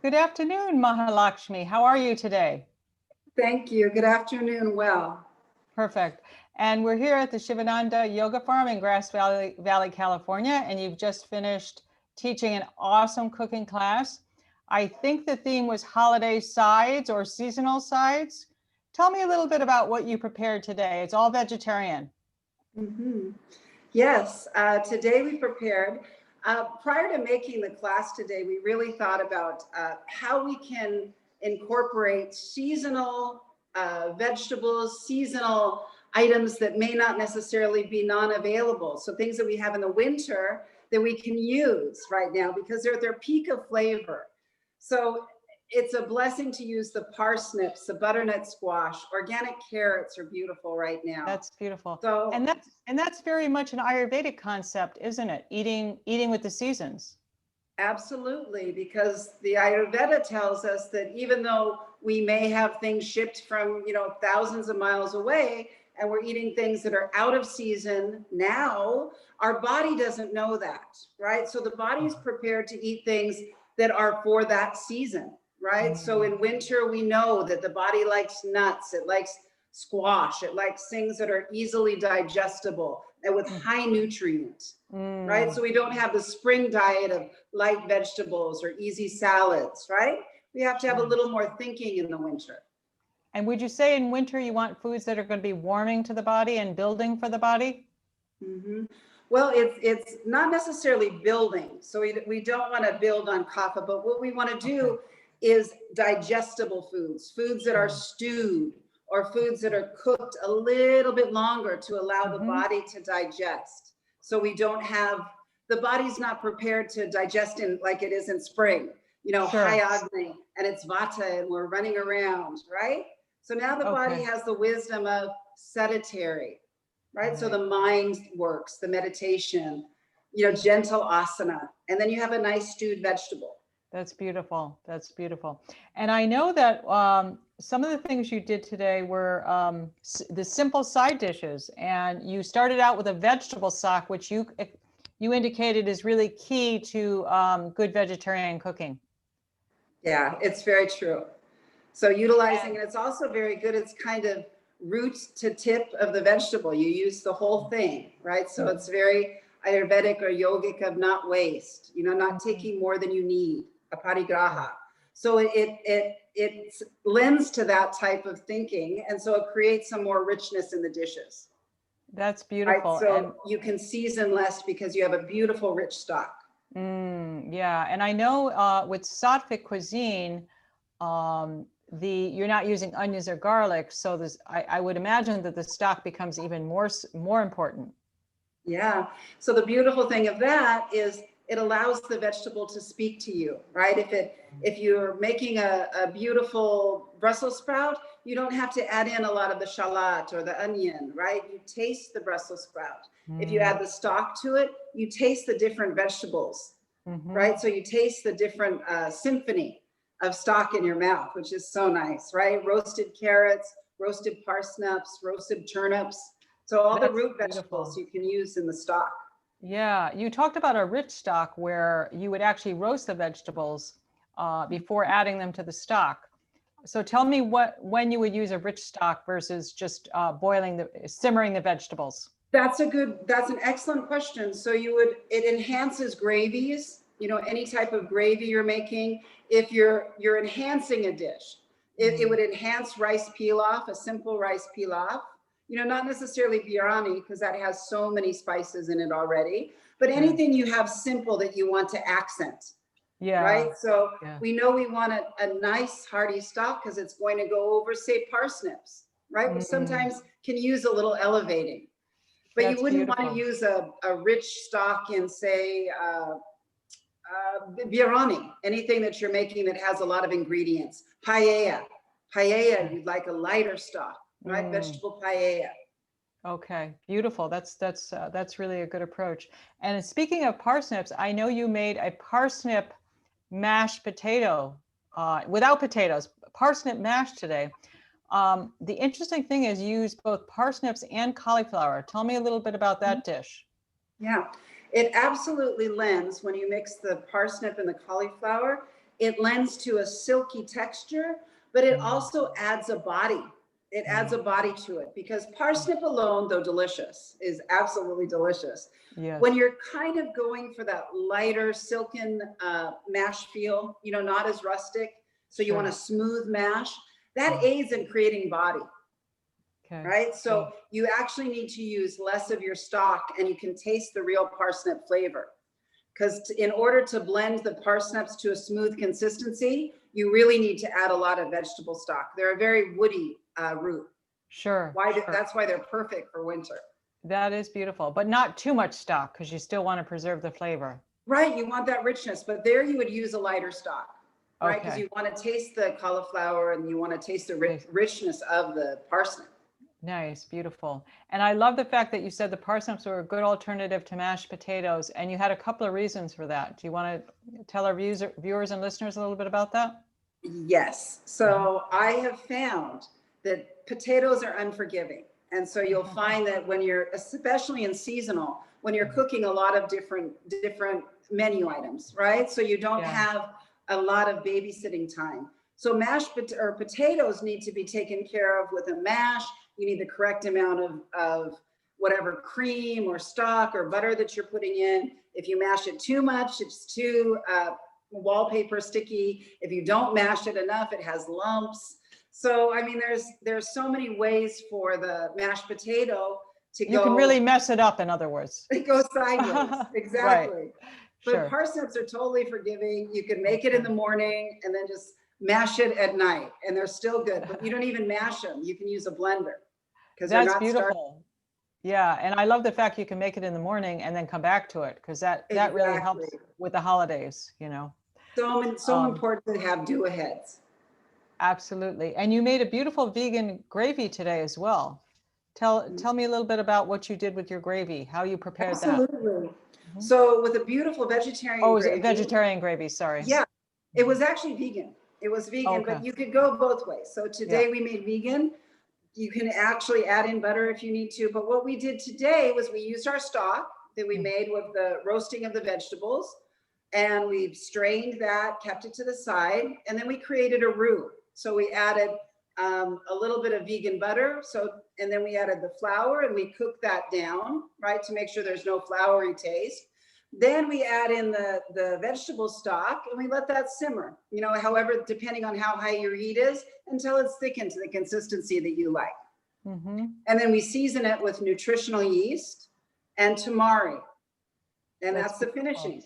Good afternoon, Maha Lakshmi. How are you today? Thank you. Good afternoon. Well, Perfect. And we're here at the Sivananda Yoga Farm in Grass Valley, California, and you've just finished teaching an awesome cooking class. I think the theme was holiday sides or seasonal sides. Tell me a little bit about what you prepared today. It's all vegetarian. Yes, today we prepared. Prior to making the class today, we really thought about how we can incorporate seasonal vegetables, seasonal items that may not necessarily be non-available. So things that we have in the winter that we can use right now because they're at their peak of flavor. So it's a blessing to use the parsnips, the butternut squash, organic carrots are beautiful right now. That's beautiful. So, and that's very much an Ayurvedic concept, isn't it? Eating with the seasons. absolutely, because the Ayurveda tells us that even though we may have things shipped from, thousands of miles away, and we're eating things that are out of season now, our body doesn't know that, right? So the body's prepared to eat things that are for that season, right? So in winter, we know that the body likes nuts, it likes squash, it likes things that are easily digestible and with high nutrients, right? So we don't have the spring diet of light vegetables or easy salads, right? We have to have a little more thinking in the winter. And would you say in winter you want foods that are going to be warming to the body and building for the body? Well, it's not necessarily building. So we don't want to build on kapha, but what we want to do is digestible foods that are stewed or foods that are cooked a little bit longer to allow the body to digest. So we don't have, the body's not prepared to digest in like it is in spring, high agni and it's vata and we're running around, right? So now the body has the wisdom of sedentary, right? So the mind works, the meditation, gentle asana, and then you have a nice stewed vegetable. That's beautiful. That's beautiful. And I know that some of the things you did today were the simple side dishes, and you started out with a vegetable stock, which you indicated is really key to good vegetarian cooking. Yeah, it's very true. So utilizing, and it's also very good. It's kind of root to tip of the vegetable. You use the whole thing, right? So it's very Ayurvedic or yogic of not waste, not taking more than you need, aparigraha. So it lends to that type of thinking. And so it creates some more richness in the dishes. That's beautiful. Right? So you can season less because you have a beautiful, rich stock. Yeah. And I know with sattvic cuisine, you're not using onions or garlic, so I would imagine that the stock becomes even more important. Yeah. So the beautiful thing of that is it allows the vegetable to speak to you, right? If you're making a beautiful Brussels sprout, you don't have to add in a lot of the shallot or the onion, right? You taste the Brussels sprout. If you add the stock to it, you taste the different vegetables, right? So you taste the different symphony of stock in your mouth, which is so nice, right? Roasted carrots, roasted parsnips, roasted turnips. So all the root vegetables you can use in the stock. Yeah, you talked about a rich stock where you would actually roast the vegetables before adding them to the stock. So tell me when you would use a rich stock versus just simmering the vegetables. That's an excellent question. So it enhances gravies, any type of gravy you're making. If you're enhancing a dish, it would enhance rice pilaf, a simple rice pilaf, not necessarily biryani because that has so many spices in it already, but anything you have simple that you want to accent. Yeah. Right. So we know we want a nice hearty stock because it's going to go over, say, parsnips, right? Which sometimes can use a little elevating, but you wouldn't want to use a rich stock in, say, biryani, anything that you're making that has a lot of ingredients. Paella, you'd like a lighter stock, right? Vegetable paella. Okay, beautiful. That's really a good approach. And speaking of parsnips, I know you made a parsnip mashed potato without potatoes, parsnip mash today. The interesting thing is you use both parsnips and cauliflower. Tell me a little bit about that dish. Yeah, it absolutely lends when you mix the parsnip and the cauliflower. It lends to a silky texture, but it also adds a body. It adds a body to it, because parsnip alone, though delicious, is absolutely delicious. Yes. When you're kind of going for that lighter silken mash feel, you know, not as rustic, so you want a smooth mash, that aids in creating body. Okay. Right? So you actually need to use less of your stock, and you can taste the real parsnip flavor. Because in order to blend the parsnips to a smooth consistency, you really need to add a lot of vegetable stock. They're a very woody root. Sure. That's why they're perfect for winter. That is beautiful, but not too much stock, because you still want to preserve the flavor. Right, you want that richness, but there you would use a lighter stock, right? Because you want to taste the cauliflower, and you want to taste the richness of the parsnip. Nice, beautiful. And I love the fact that you said the parsnips were a good alternative to mashed potatoes, and you had a couple of reasons for that. Do you want to tell our viewers and listeners a little bit about that? Yes. So I have found that potatoes are unforgiving. And so you'll find that when you're, especially in seasonal, when you're cooking a lot of different menu items, right? So you don't have a lot of babysitting time. So potatoes need to be taken care of with a mash. You need the correct amount of whatever cream or stock or butter that you're putting in. If you mash it too much, it's too wallpaper sticky. If you don't mash it enough, it has lumps. So, I mean, there's so many ways for the mashed potato to go. You can really mess it up, in other words. It goes sideways, exactly. Right. But parsnips are totally forgiving. You can make it in the morning and then just mash it at night, and they're still good. But you don't even mash them. You can use a blender, because they're not beautiful. Yeah, and I love the fact you can make it in the morning and then come back to it, because that really helps with the holidays, you know. So important to have do-aheads. Absolutely. And you made a beautiful vegan gravy today as well. Tell me a little bit about what you did with your gravy, how you prepared that. Absolutely. So with a beautiful vegetarian gravy. Oh, it was a vegetarian gravy, sorry. Yeah, it was actually vegan. It was vegan, but you could go both ways. So today we made vegan. You can actually add in butter if you need to. But what we did today was we used our stock that we made with the roasting of the vegetables, and we strained that, kept it to the side, and then we created a roux. So we added a little bit of vegan butter. And then we added the flour, and we cooked that down, right, to make sure there's no floury taste. Then we add in the vegetable stock, and we let that simmer, you know, however, depending on how high your heat is, until it's thickened to the consistency that you like. And then we season it with nutritional yeast and tamari. And that's the finishing.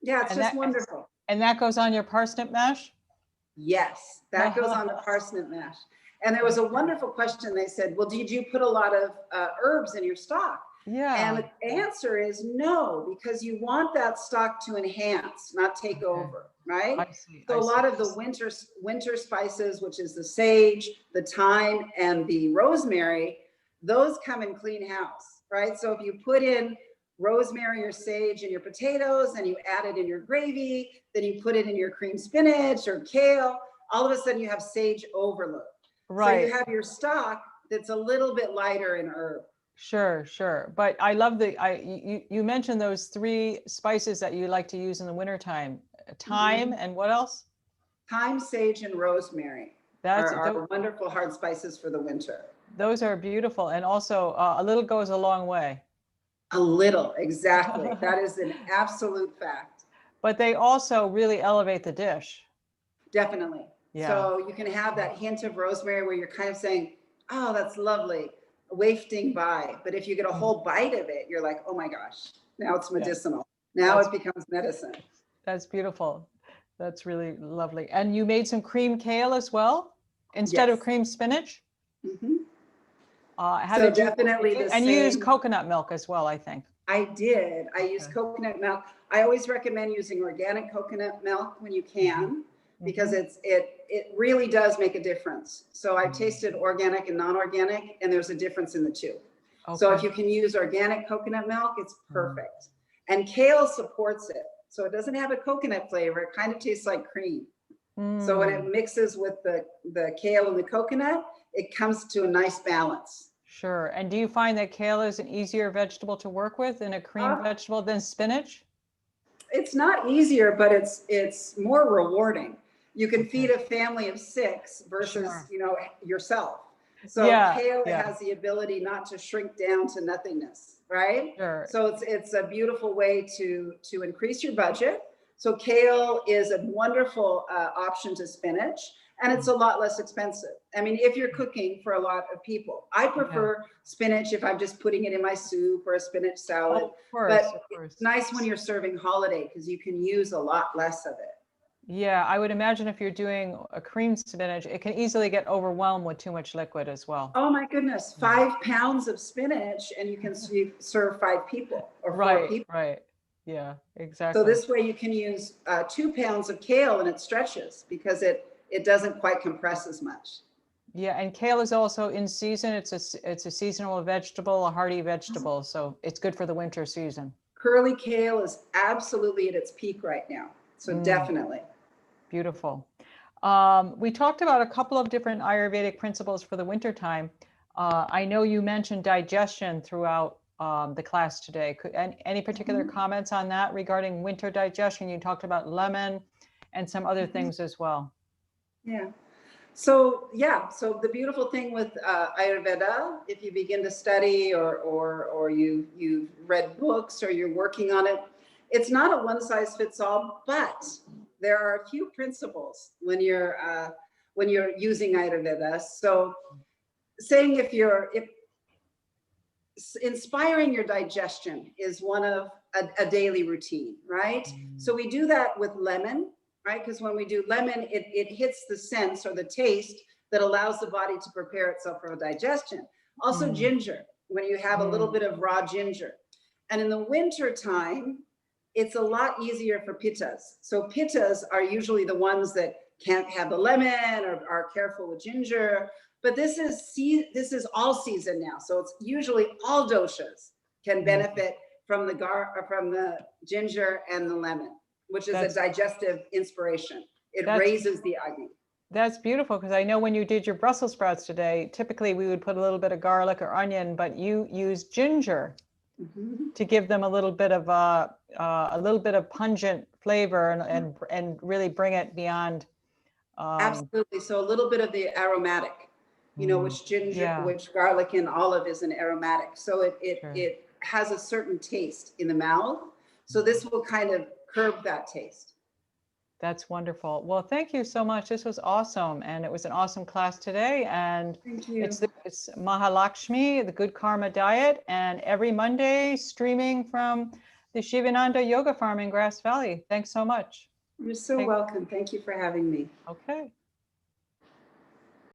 Yeah, it's just wonderful. And that goes on your parsnip mash? Yes, that goes on the parsnip mash. And there was a wonderful question. They said, well, did you put a lot of herbs in your stock? Yeah. And the answer is no, because you want that stock to enhance, not take over, right? I see. So a lot of the winter spices, which is the sage, the thyme, and the rosemary, those come in clean house, right? So if you put in rosemary or sage in your potatoes and you add it in your gravy, then you put it in your cream spinach or kale, all of a sudden you have sage overload. Right. So you have your stock that's a little bit lighter in herb. Sure. But I love you mentioned those 3 spices that you like to use in the wintertime. Thyme and what else? Thyme, sage, and rosemary are wonderful hard spices for the winter. Those are beautiful. And also a little goes a long way. A little, exactly. That is an absolute fact. But they also really elevate the dish. Definitely. Yeah. So you can have that hint of rosemary where you're kind of saying, oh, that's lovely, wafting by. But if you get a whole bite of it, you're like, oh my gosh, now it's medicinal. Now it becomes medicine. That's beautiful. That's really lovely. And you made some cream kale as well, instead of cream spinach? So definitely the same. And you use coconut milk as well, I think. I did. I use coconut milk. I always recommend using organic coconut milk when you can, because it really does make a difference. So I've tasted organic and non-organic, and there's a difference in the two. So if you can use organic coconut milk, it's perfect. And kale supports it. So it doesn't have a coconut flavor. It kind of tastes like cream. So when it mixes with the kale and the coconut, it comes to a nice balance. Sure. And do you find that kale is an easier vegetable to work with than a cream vegetable than spinach? it's not easier, but it's more rewarding. You can feed a family of 6 versus, Sure. you know, yourself. So Yeah, kale yeah, has the ability not to shrink down to nothingness, right? sure. So it's a beautiful way to increase your budget. So kale is a wonderful option to spinach, and it's a lot less expensive. I mean, if you're cooking for a lot of people, I prefer spinach if I'm just putting it in my soup or a spinach salad. Oh, of course, But of course. it's nice when you're serving holiday because you can use a lot less of it. Yeah, I would imagine if you're doing a cream spinach, it can easily get overwhelmed with too much liquid as well. Oh my goodness, 5 pounds of spinach and you can serve 5 people or 4 Right, people. right. Yeah, So exactly. this way you can use 2 pounds of kale and it stretches because it doesn't quite compress as much. Yeah, and kale is also in season. It's a seasonal vegetable, a hardy vegetable, so it's good for the winter season. Curly kale is absolutely at its peak right now. So definitely. Beautiful. We talked about a couple of different Ayurvedic principles for the wintertime. I know you mentioned digestion throughout the class today. Any particular comments on that regarding winter digestion? You talked about lemon and some other things as well. Yeah. So so the beautiful thing with Ayurveda, if you begin to study or you've read books or you're working on it, it's not a one size fits all, but there are a few principles when you're using Ayurveda. So saying if inspiring your digestion is one of a daily routine, right? So we do that with lemon, right? Because when we do lemon, it hits the sense or the taste that allows the body to prepare itself for digestion. Also ginger, when you have a little bit of raw ginger. And in the winter time, it's a lot easier for pittas. So pittas are usually the ones that can't have the lemon or are careful with ginger. But this is all season now. So it's usually all doshas can benefit from the ginger and the lemon, which is a digestive inspiration. It raises the agni. That's beautiful, because I know when you did your Brussels sprouts today, typically we would put a little bit of garlic or onion, but you use ginger to give them a little bit of pungent flavor and really bring it beyond. Absolutely. So a little bit of the aromatic, you know, which ginger, which garlic and olive is an aromatic. So it has a certain taste in the mouth. So this will kind of curb that taste. That's wonderful. Well, thank you so much. This was awesome. And it was an awesome class today. And thank you. It's Maha Lakshmi, the Good Karma Diet, and every Monday streaming from the Sivananda Yoga Farm in Grass Valley. Thanks so much. You're so welcome. Thank you for having me. Okay.